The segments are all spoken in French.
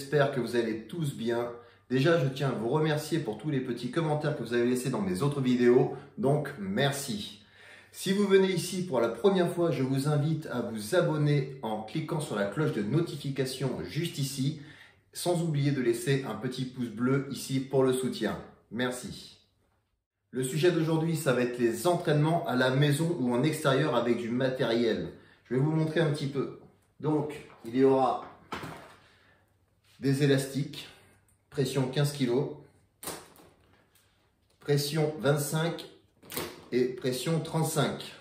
j'espère que vous allez tous bien. Déjà, je tiens à vous remercier pour tous les petits commentaires que vous avez laissés dans mes autres vidéos, donc merci. Si vous venez ici pour la première fois, je vous invite à vous abonner en cliquant sur la cloche de notification juste ici, sans oublier de laisser un petit pouce bleu ici pour le soutien. Merci. Le sujet d'aujourd'hui, ça va être les entraînements à la maison ou en extérieur avec du matériel. Je vais vous montrer un petit peu. Donc, il y aura des élastiques, pression 15 kg, pression 25 et pression 35.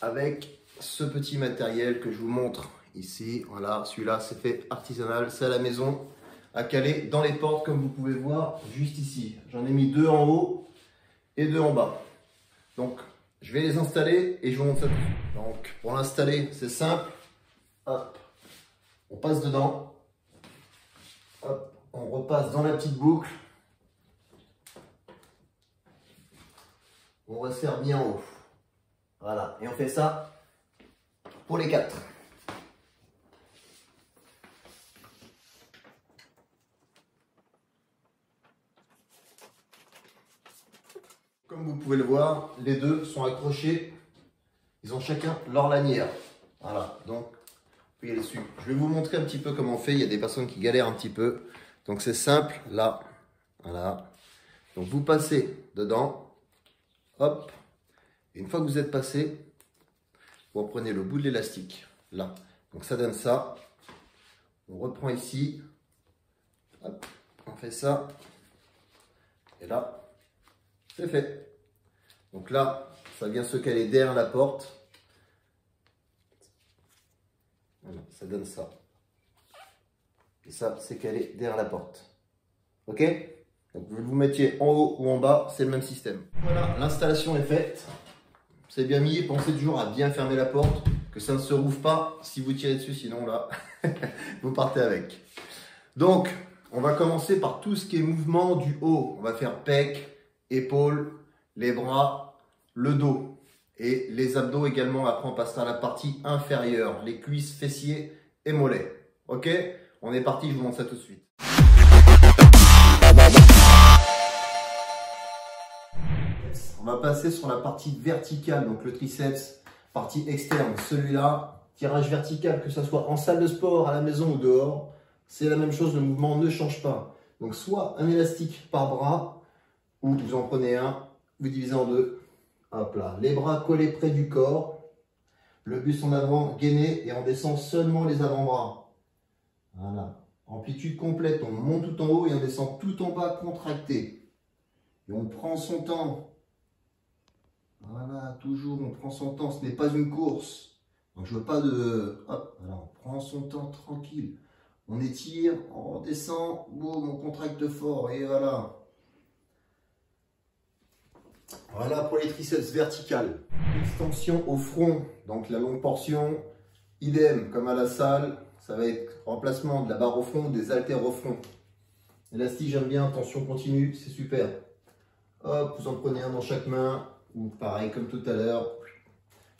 Avec ce petit matériel que je vous montre ici. Voilà, celui-là, c'est fait artisanal, c'est à la maison, à caler dans les portes, comme vous pouvez voir juste ici. J'en ai mis 2 en haut et 2 en bas. Donc, je vais les installer et je vous montre ça. Donc, pour l'installer, c'est simple. Hop, on passe dedans. Hop, on repasse dans la petite boucle. On resserre bien en haut. Voilà, et on fait ça pour les 4. Comme vous pouvez le voir, les deux sont accrochés. Ils ont chacun leur lanière. Voilà, donc vous pouvez y aller dessus. Je vais vous montrer un petit peu comment on fait. Il y a des personnes qui galèrent un petit peu. Donc c'est simple, là, voilà. Donc vous passez dedans, hop. Et une fois que vous êtes passé, vous reprenez le bout de l'élastique, là. Donc ça donne ça. On reprend ici, hop, on fait ça. Et là, c'est fait. Donc là, ça vient se caler derrière la porte. Voilà, ça donne ça. Et ça, c'est calé derrière la porte. Ok? Donc vous vous mettiez en haut ou en bas, c'est le même système. Voilà, l'installation est faite. C'est bien mis. Pensez toujours à bien fermer la porte, que ça ne se rouvre pas si vous tirez dessus, sinon là, vous partez avec. Donc, on va commencer par tout ce qui est mouvement du haut. On va faire pec, épaules, les bras, le dos et les abdos également. Après, on passera à la partie inférieure, les cuisses, fessiers et mollets. Ok? On est parti, je vous montre ça tout de suite. On va passer sur la partie verticale, donc le triceps, partie externe. Celui-là, tirage vertical, que ce soit en salle de sport, à la maison ou dehors, c'est la même chose, le mouvement ne change pas. Donc soit un élastique par bras, ou vous en prenez un, vous divisez en deux. Hop là, les bras collés près du corps, le buste en avant, gainé, et on descend seulement les avant-bras. Voilà, amplitude complète, on monte tout en haut et on descend tout en bas contracté. Et on prend son temps. Voilà, toujours on prend son temps, ce n'est pas une course. Donc je veux pas de... Hop, voilà, on prend son temps tranquille. On étire, on redescend, boum, on contracte fort et voilà. Voilà pour les triceps verticales. Extension au front, donc la longue portion, idem comme à la salle, ça va être remplacement de la barre au front ou des haltères au front. Élastique j'aime bien, tension continue, c'est super. Hop, vous en prenez un dans chaque main, ou pareil comme tout à l'heure,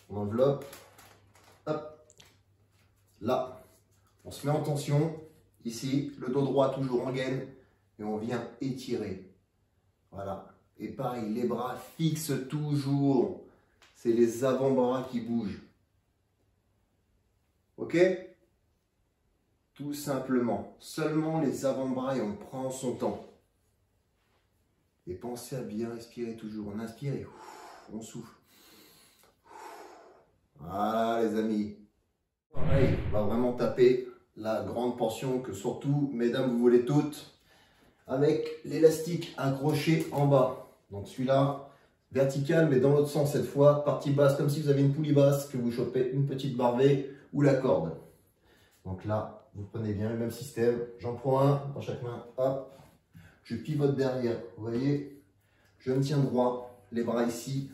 on enveloppe, hop, là, on se met en tension, ici, le dos droit toujours en gaine, et on vient étirer, voilà. Et pareil, les bras fixes toujours. C'est les avant-bras qui bougent. Ok? Tout simplement. Seulement les avant-bras et on prend son temps. Et pensez à bien respirer toujours. On inspire et on souffle. Voilà les amis. Pareil, on va vraiment taper la grande portion que surtout, mesdames, vous voulez toutes. Avec l'élastique accroché en bas. Donc celui-là, vertical, mais dans l'autre sens cette fois, partie basse, comme si vous avez une poulie basse, que vous chopez une petite barbée ou la corde. Donc là, vous prenez bien le même système. J'en prends un dans chaque main, hop, je pivote derrière. Vous voyez, je me tiens droit, les bras ici,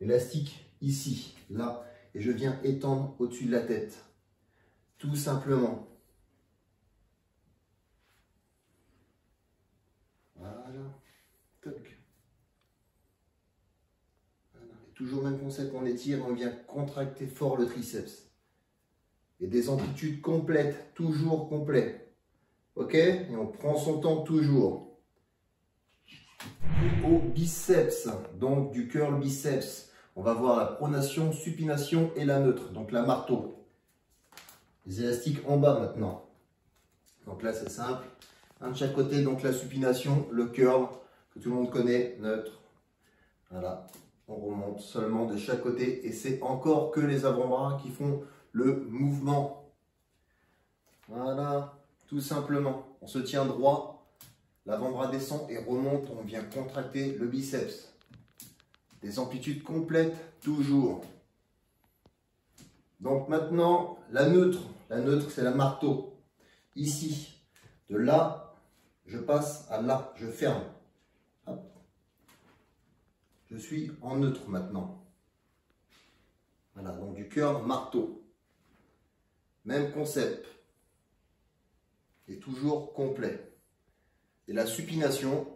l'élastique ici, là, et je viens étendre au-dessus de la tête. Tout simplement. Voilà, toc. Voilà. Et toujours le même concept, on étire, on vient contracter fort le triceps. Et des amplitudes complètes, toujours complet. Ok? Et on prend son temps toujours. Au biceps, donc du curl biceps. On va voir la pronation, supination et la neutre, donc la marteau. Les élastiques en bas maintenant. Donc là, c'est simple. Un de chaque côté, donc la supination, le curl, que tout le monde connaît, neutre. Voilà, on remonte seulement de chaque côté et c'est encore que les avant-bras qui font le mouvement. Voilà, tout simplement. On se tient droit, l'avant-bras descend et remonte, on vient contracter le biceps. Des amplitudes complètes, toujours. Donc maintenant, la neutre. La neutre, c'est la marteau. Ici, de là, je passe à là, je ferme. Hop. Je suis en neutre maintenant. Voilà, donc du curl marteau. Même concept. Et toujours complet. Et la supination,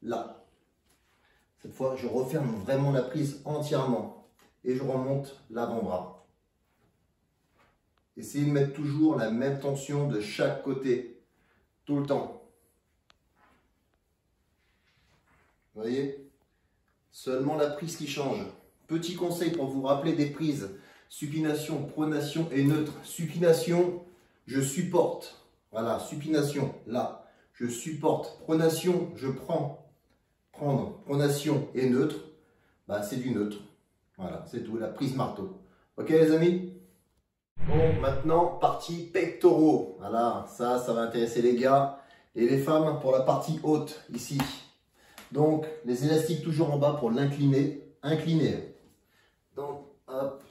là. Cette fois, je referme vraiment la prise entièrement. Et je remonte l'avant-bras. Essayez de mettre toujours la même tension de chaque côté. Tout le temps. Vous voyez? Seulement la prise qui change. Petit conseil pour vous rappeler des prises. Supination, pronation et neutre. Supination, je supporte. Voilà, supination, là. Je supporte. Pronation, je prends. Prendre. Pronation et neutre, bah, c'est du neutre. Voilà, c'est tout. La prise marteau. Ok les amis? Bon, maintenant, partie pectoraux. Voilà, ça va intéresser les gars et les femmes pour la partie haute, ici. Donc, les élastiques toujours en bas pour l'incliner. Incliner. Donc, hop.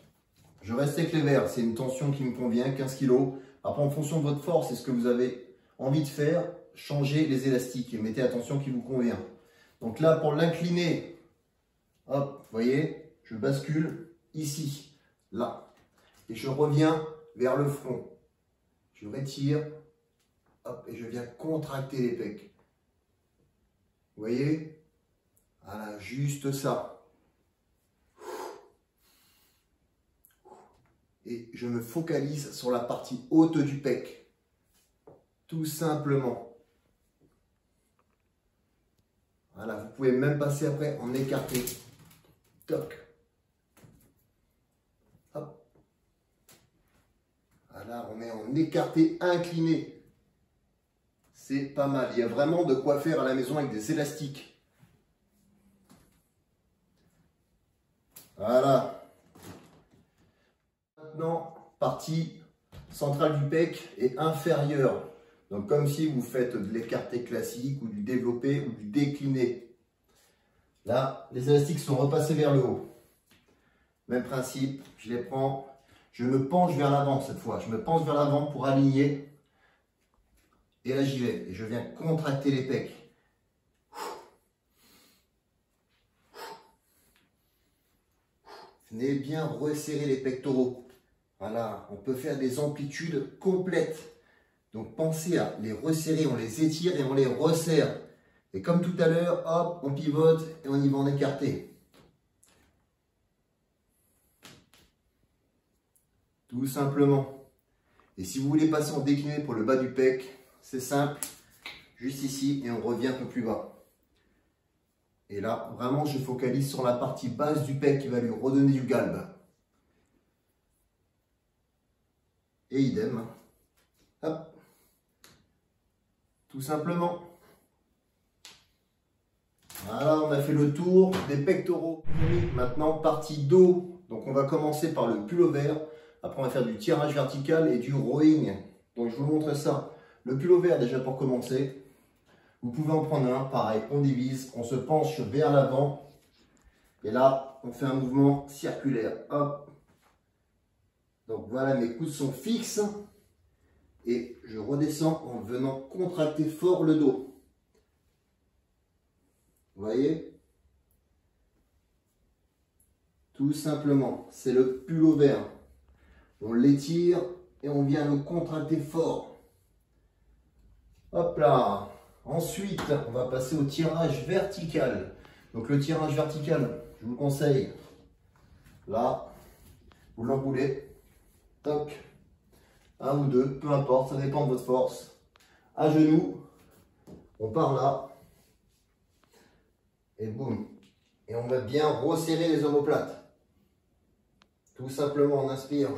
Je reste avec les verres. C'est une tension qui me convient, 15 kg. Après, en fonction de votre force et ce que vous avez envie de faire, changez les élastiques et mettez attention qui vous convient. Donc là, pour l'incliner, hop, vous voyez, je bascule ici, là. Et je reviens vers le front. Je retire, hop, et je viens contracter les pecs. Vous voyez? Voilà, juste ça. Et je me focalise sur la partie haute du pec. Tout simplement. Voilà, vous pouvez même passer après en écarté. Toc. Hop. Voilà, on est en écarté incliné. C'est pas mal. Il y a vraiment de quoi faire à la maison avec des élastiques. Voilà. Maintenant, partie centrale du pec et inférieure. Donc comme si vous faites de l'écarté classique ou du développé ou du décliné. Là, les élastiques sont repassés vers le haut. Même principe, je les prends, je me penche vers l'avant cette fois. Je me penche vers l'avant pour aligner. Et là j'y vais. Et je viens contracter les pecs. Venez bien resserrer les pectoraux. Voilà, on peut faire des amplitudes complètes. Donc pensez à les resserrer, on les étire et on les resserre. Et comme tout à l'heure, hop, on pivote et on y va en écarté. Tout simplement. Et si vous voulez passer en décliné pour le bas du pec, c'est simple. Juste ici et on revient un peu plus bas. Et là, vraiment, je focalise sur la partie basse du pec qui va lui redonner du galbe. Et idem. Hop. Tout simplement. Voilà, on a fait le tour des pectoraux. Maintenant, partie dos. Donc, on va commencer par le pullover. Après, on va faire du tirage vertical et du rowing. Donc, je vous montre ça. Le pullover, déjà pour commencer. Vous pouvez en prendre un. Pareil, on divise. On se penche vers l'avant. Et là, on fait un mouvement circulaire. Hop. Donc, voilà, mes coudes sont fixes. Et je redescends en venant contracter fort le dos. Vous voyez? Tout simplement, c'est le pullover. On l'étire et on vient le contracter fort. Hop là. Ensuite, on va passer au tirage vertical. Donc le tirage vertical, je vous le conseille. Là, vous l'enroulez. Toc. Un ou deux, peu importe, ça dépend de votre force. à genoux, on part là, et boum. Et on va bien resserrer les omoplates. Tout simplement, on inspire.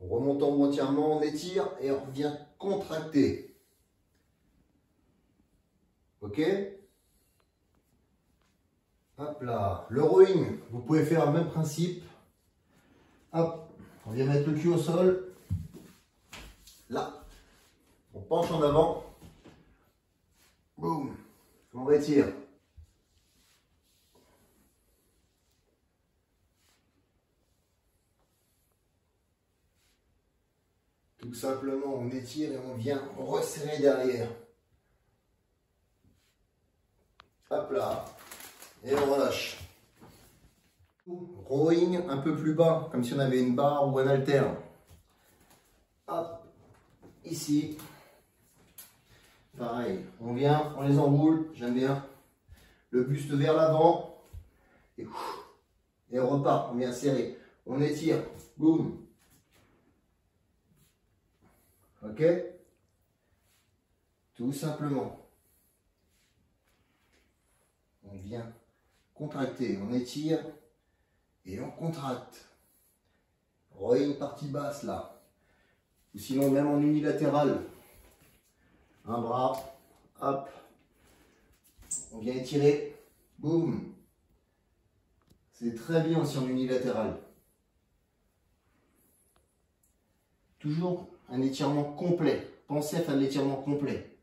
On remonte en haut entièrement, on étire et on vient contracter. Ok? Hop là. Le rowing, vous pouvez faire le même principe. Hop, on vient mettre le cul au sol. Là, on penche en avant. Boum, on retire. Tout simplement, on étire et on vient resserrer derrière. Hop là. Et on relâche. Rowing un peu plus bas, comme si on avait une barre ou un haltère. Hop, ici. Pareil, on vient, on les enroule, j'aime bien. Le buste vers l'avant. Et on repart, on vient serrer. On étire, boum. Ok? Tout simplement. On vient contracter, on étire et on contracte. Rowing partie basse là. Ou sinon même en unilatéral. Un bras, hop. On vient étirer, boum. C'est très bien aussi en unilatéral. Toujours un étirement complet. Pensez à faire de l'étirement complet.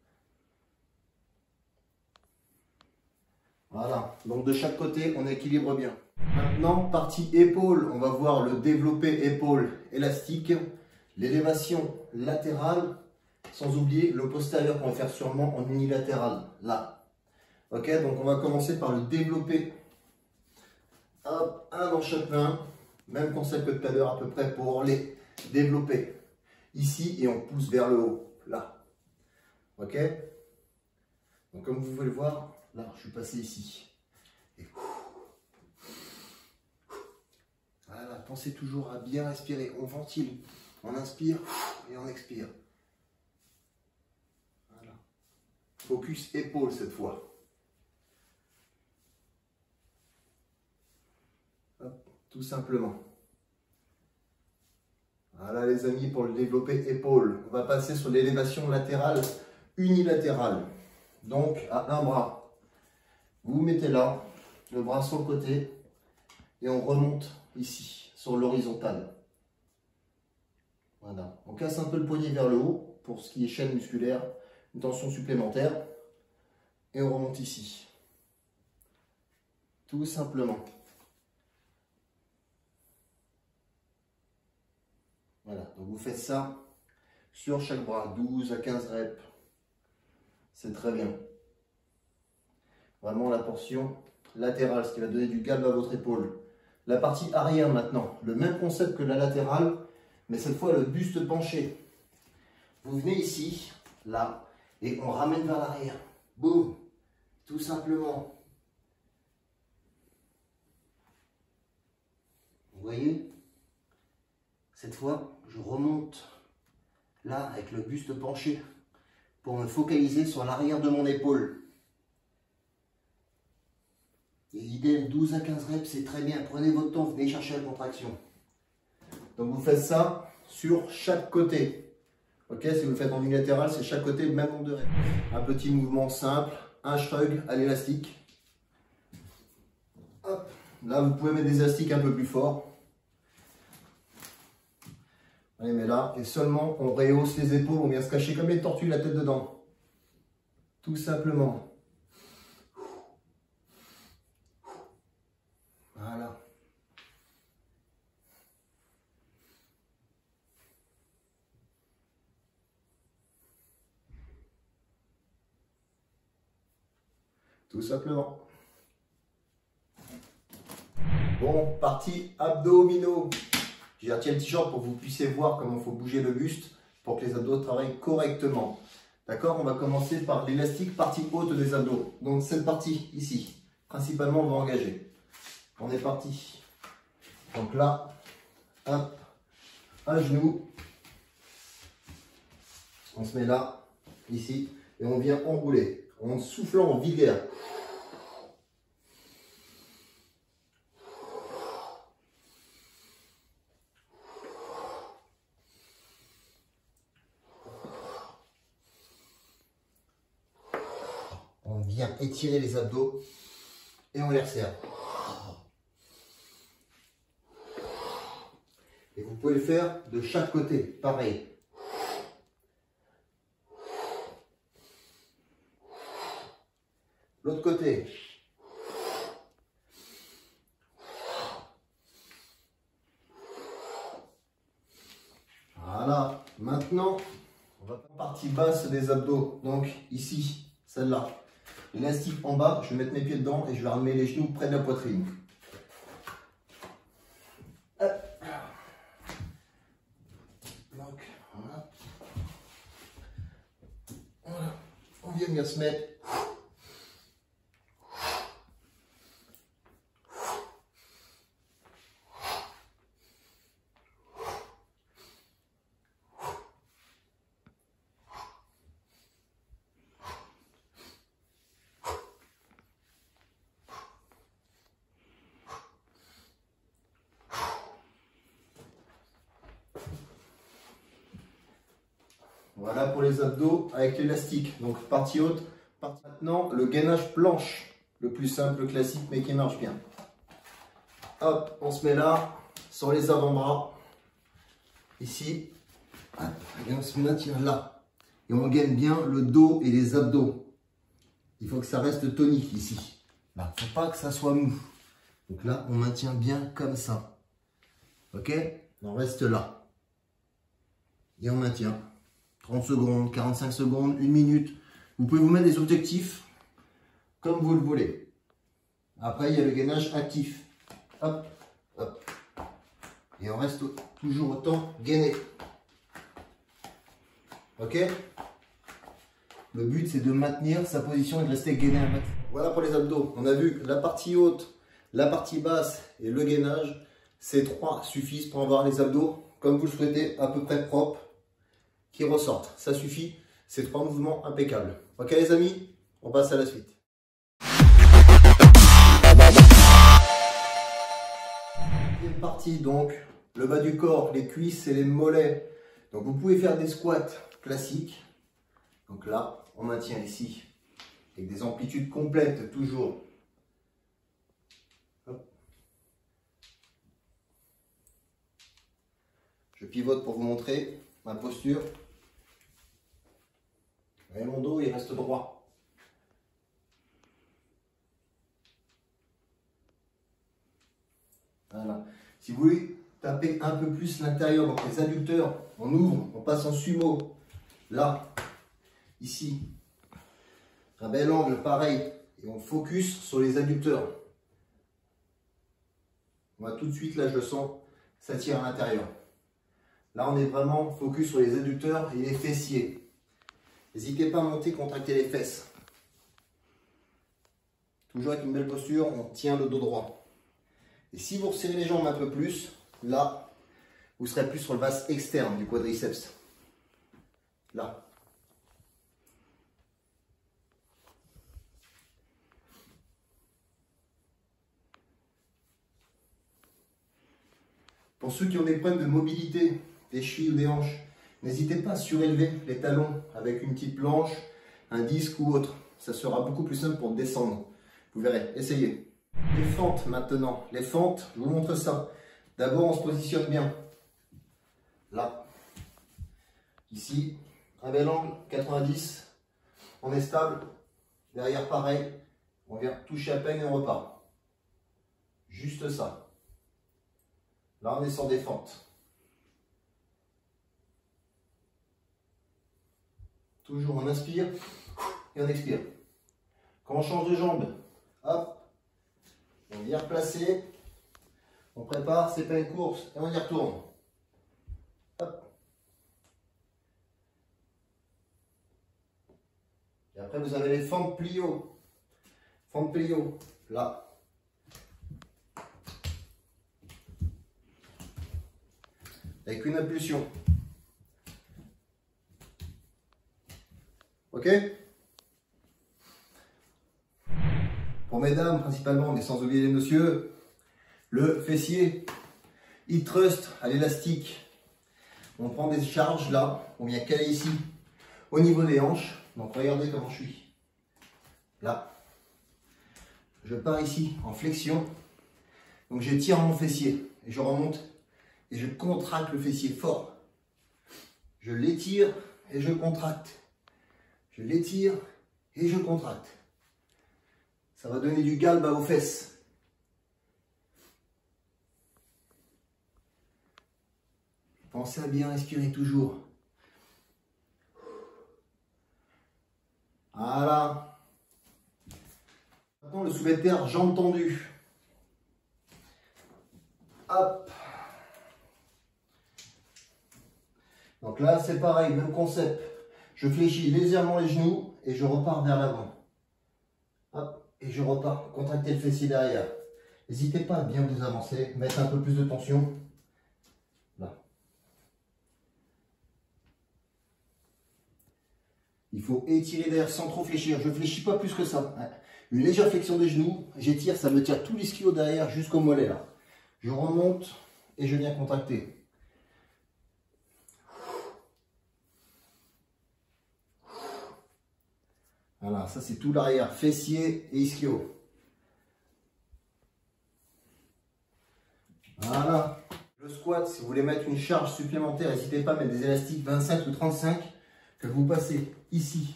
Voilà, donc de chaque côté, on équilibre bien. Maintenant, partie épaule, on va voir le développé épaule élastique, l'élévation latérale, sans oublier le postérieur qu'on va faire sûrement en unilatéral, là. Ok, donc on va commencer par le développé. Hop, un dans chaque main, même concept que tout à l'heure à peu près pour les développer. Ici, et on pousse vers le haut, là. Ok, donc comme vous pouvez le voir, là, je suis passé ici. Et voilà, pensez toujours à bien respirer. On ventile, on inspire et on expire. Voilà. Focus épaule cette fois. Hop, tout simplement. Voilà les amis pour le développer épaule. On va passer sur l'élévation latérale unilatérale. Donc à un bras. Vous mettez là, le bras sur le côté et on remonte ici, sur l'horizontale. Voilà. On casse un peu le poignet vers le haut pour ce qui est chaîne musculaire, une tension supplémentaire. Et on remonte ici. Tout simplement. Voilà, donc vous faites ça sur chaque bras, 12 à 15 reps. C'est très bien. Vraiment la portion latérale, ce qui va donner du galbe à votre épaule. La partie arrière maintenant, le même concept que la latérale, mais cette fois le buste penché. Vous venez ici, là, et on ramène vers l'arrière. Boum, tout simplement. Vous voyez? Cette fois, je remonte là avec le buste penché pour me focaliser sur l'arrière de mon épaule. Et idem, 12 à 15 reps, c'est très bien. Prenez votre temps, venez chercher la contraction. Donc vous faites ça sur chaque côté. Ok, si vous le faites en unilatéral, c'est chaque côté, même nombre de reps. Un petit mouvement simple, un shrug à l'élastique. Hop, là vous pouvez mettre des élastiques un peu plus forts. Allez, mais là, et seulement on rehausse les épaules, on vient se cacher comme les tortues, la tête dedans. Tout simplement. Voilà. Tout simplement. Bon, partie abdominaux. J'ai retiré le t-shirt pour que vous puissiez voir comment il faut bouger le buste pour que les abdos travaillent correctement. D'accord? On va commencer par l'élastique, partie haute des abdos. Donc cette partie ici, principalement, on va engager. On est parti. Donc là, hop, à genoux. On se met là, ici, et on vient enrouler en soufflant en vide d'air. On vient étirer les abdos et on les resserre. Et vous pouvez le faire de chaque côté, pareil. L'autre côté. Voilà. Maintenant, on va faire la partie basse des abdos. Donc ici, celle-là. L'élastique en bas, je vais mettre mes pieds dedans et je vais ramener les genoux près de la poitrine. Hop. Donc, voilà. Voilà. On vient bien se mettre. Voilà pour les abdos avec l'élastique. Donc partie haute. Maintenant, le gainage planche. Le plus simple, le classique, mais qui marche bien. Hop, on se met là, sur les avant-bras. Ici. Et on se maintient là. Et on gaine bien le dos et les abdos. Il faut que ça reste tonique ici. Là, faut pas que ça soit mou. Donc là, on maintient bien comme ça. Ok? On reste là. Et on maintient. 30 secondes, 45 secondes, 1 minute. Vous pouvez vous mettre des objectifs comme vous le voulez. Après, il y a le gainage actif. Hop, hop. Et on reste toujours autant gainé. Ok? Le but, c'est de maintenir sa position et de rester gainé un max. Voilà pour les abdos. On a vu la partie haute, la partie basse et le gainage. Ces trois suffisent pour avoir les abdos, comme vous le souhaitez, à peu près propres, qui ressortent. Ça suffit, ces trois mouvements impeccables. Ok les amis, on passe à la suite. Deuxième partie donc, le bas du corps, les cuisses et les mollets. Donc vous pouvez faire des squats classiques. Donc là, on maintient ici, avec des amplitudes complètes toujours. Hop. Je pivote pour vous montrer ma posture. Et mon dos, il reste droit. Voilà. Si vous voulez taper un peu plus l'intérieur, donc les adducteurs, on ouvre, on passe en sumo. Là, ici, un bel angle, pareil. Et on focus sur les adducteurs. On va tout de suite, là, je le sens, ça tire à l'intérieur. Là, on est vraiment focus sur les adducteurs et les fessiers. N'hésitez pas à monter, contracter les fesses. Toujours avec une belle posture, on tient le dos droit. Et si vous resserrez les jambes un peu plus, là, vous serez plus sur le bas externe du quadriceps. Là. Pour ceux qui ont des problèmes de mobilité, des chevilles ou des hanches, n'hésitez pas à surélever les talons avec une petite planche, un disque ou autre. Ça sera beaucoup plus simple pour descendre. Vous verrez, essayez. Les fentes maintenant. Les fentes, je vous montre ça. D'abord, on se positionne bien. Là. Ici, un bel angle, 90. On est stable. Derrière, pareil. On vient toucher à peine et on repart. Juste ça. Là, on est sur des fentes. Toujours on inspire et on expire. Quand on change de jambe, hop, on vient replacer, on prépare, c'est pas une course, et on y retourne. Hop. Et après vous avez les fentes plio. Fentes plio, là. Avec une impulsion. Ok? Pour mesdames principalement, mais sans oublier les messieurs, le fessier, il trust à l'élastique. On prend des charges là, on vient caler ici au niveau des hanches. Donc regardez comment je suis. Là, je pars ici en flexion. Donc j'étire mon fessier et je remonte et je contracte le fessier fort. Je l'étire et je contracte. Je l'étire et je contracte. Ça va donner du galbe aux fesses. Pensez à bien respirer toujours. Voilà. Maintenant le soulevé de terre, jambes tendues. Hop. Donc là c'est pareil, même concept. Je fléchis légèrement les genoux et je repars vers l'avant. Hop. Et je repars, contracter le fessier derrière. N'hésitez pas à bien vous avancer, mettre un peu plus de tension. Là. Il faut étirer derrière sans trop fléchir. Je ne fléchis pas plus que ça. Une légère flexion des genoux, j'étire, ça me tire tout l'ischio derrière jusqu'au mollet là. Je remonte et je viens contracter. Voilà, ça c'est tout l'arrière, fessier et ischio. Voilà. Le squat, si vous voulez mettre une charge supplémentaire, n'hésitez pas à mettre des élastiques 25 ou 35 que vous passez ici,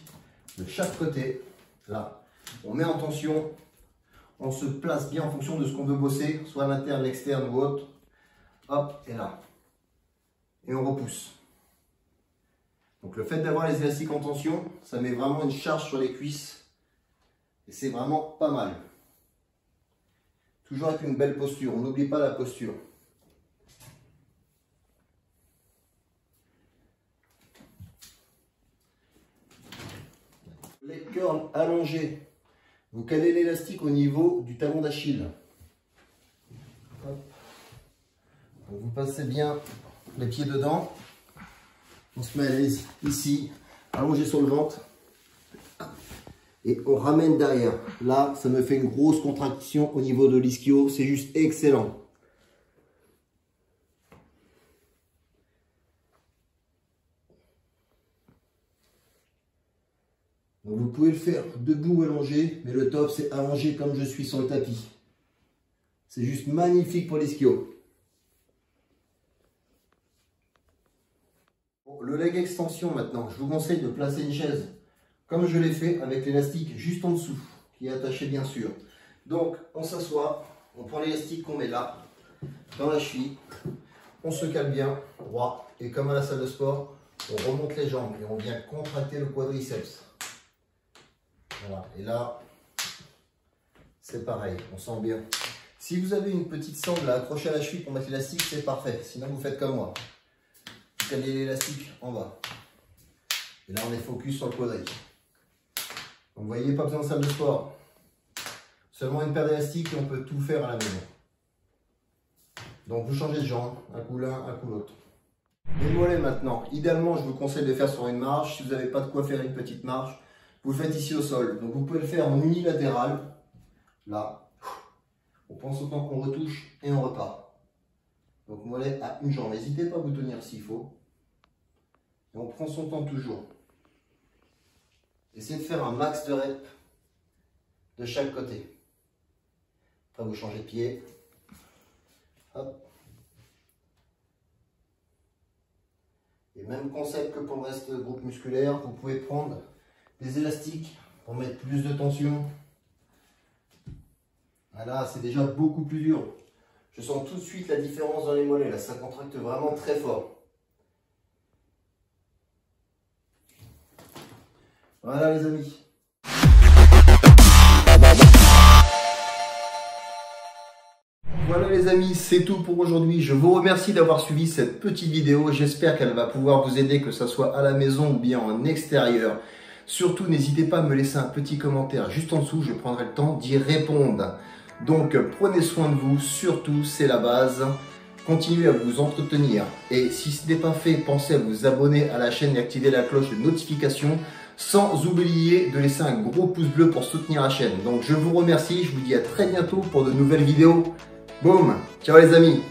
de chaque côté. Là, on met en tension, on se place bien en fonction de ce qu'on veut bosser, soit à l'interne, l'externe ou autre. Hop, et là. Et on repousse. Donc le fait d'avoir les élastiques en tension, ça met vraiment une charge sur les cuisses. Et c'est vraiment pas mal. Toujours avec une belle posture, on n'oublie pas la posture. Les curls allongés. Vous calez l'élastique au niveau du talon d'Achille. Vous passez bien les pieds dedans. On se met à l'aise ici, allongé sur le ventre. Et on ramène derrière. Là, ça me fait une grosse contraction au niveau de l'ischio. C'est juste excellent. Donc vous pouvez le faire debout ou allongé, mais le top c'est allongé comme je suis sur le tapis. C'est juste magnifique pour l'ischio. Le leg extension maintenant, je vous conseille de placer une chaise comme je l'ai fait avec l'élastique juste en dessous, qui est attaché bien sûr. Donc on s'assoit, on prend l'élastique qu'on met là, dans la cheville, on se cale bien, droit, et comme à la salle de sport, on remonte les jambes et on vient contracter le quadriceps. Voilà, et là, c'est pareil, on sent bien. Si vous avez une petite sangle à accrocher à la cheville pour mettre l'élastique, c'est parfait, sinon vous faites comme moi. Calez l'élastique en bas. Et là, on est focus sur le quadri. Donc, vous voyez, pas besoin de salle de sport. Seulement une paire d'élastiques et on peut tout faire à la maison. Donc, vous changez de jambe, un coup l'un, un coup l'autre. Les mollets maintenant. Idéalement, je vous conseille de le faire sur une marche. Si vous n'avez pas de quoi faire une petite marche, vous le faites ici au sol. Donc, vous pouvez le faire en unilatéral. Là. On pense au temps qu'on retouche et on repart. Donc, mollet à une jambe. N'hésitez pas à vous tenir s'il faut. Et on prend son temps toujours. Essayez de faire un max de reps de chaque côté. Après, vous changez de pied. Hop. Et même concept que pour le reste du groupe musculaire, vous pouvez prendre des élastiques pour mettre plus de tension. Voilà, c'est déjà beaucoup plus dur. Je sens tout de suite la différence dans les mollets. Là, ça contracte vraiment très fort. Voilà les amis. Voilà les amis, c'est tout pour aujourd'hui. Je vous remercie d'avoir suivi cette petite vidéo. J'espère qu'elle va pouvoir vous aider, que ce soit à la maison ou bien en extérieur. Surtout, n'hésitez pas à me laisser un petit commentaire juste en dessous. Je prendrai le temps d'y répondre. Donc, prenez soin de vous. Surtout, c'est la base. Continuez à vous entretenir. Et si ce n'est pas fait, pensez à vous abonner à la chaîne et activer la cloche de notification. sans oublier de laisser un gros pouce bleu pour soutenir la chaîne. Donc je vous remercie, je vous dis à très bientôt pour de nouvelles vidéos. Boum, ciao les amis.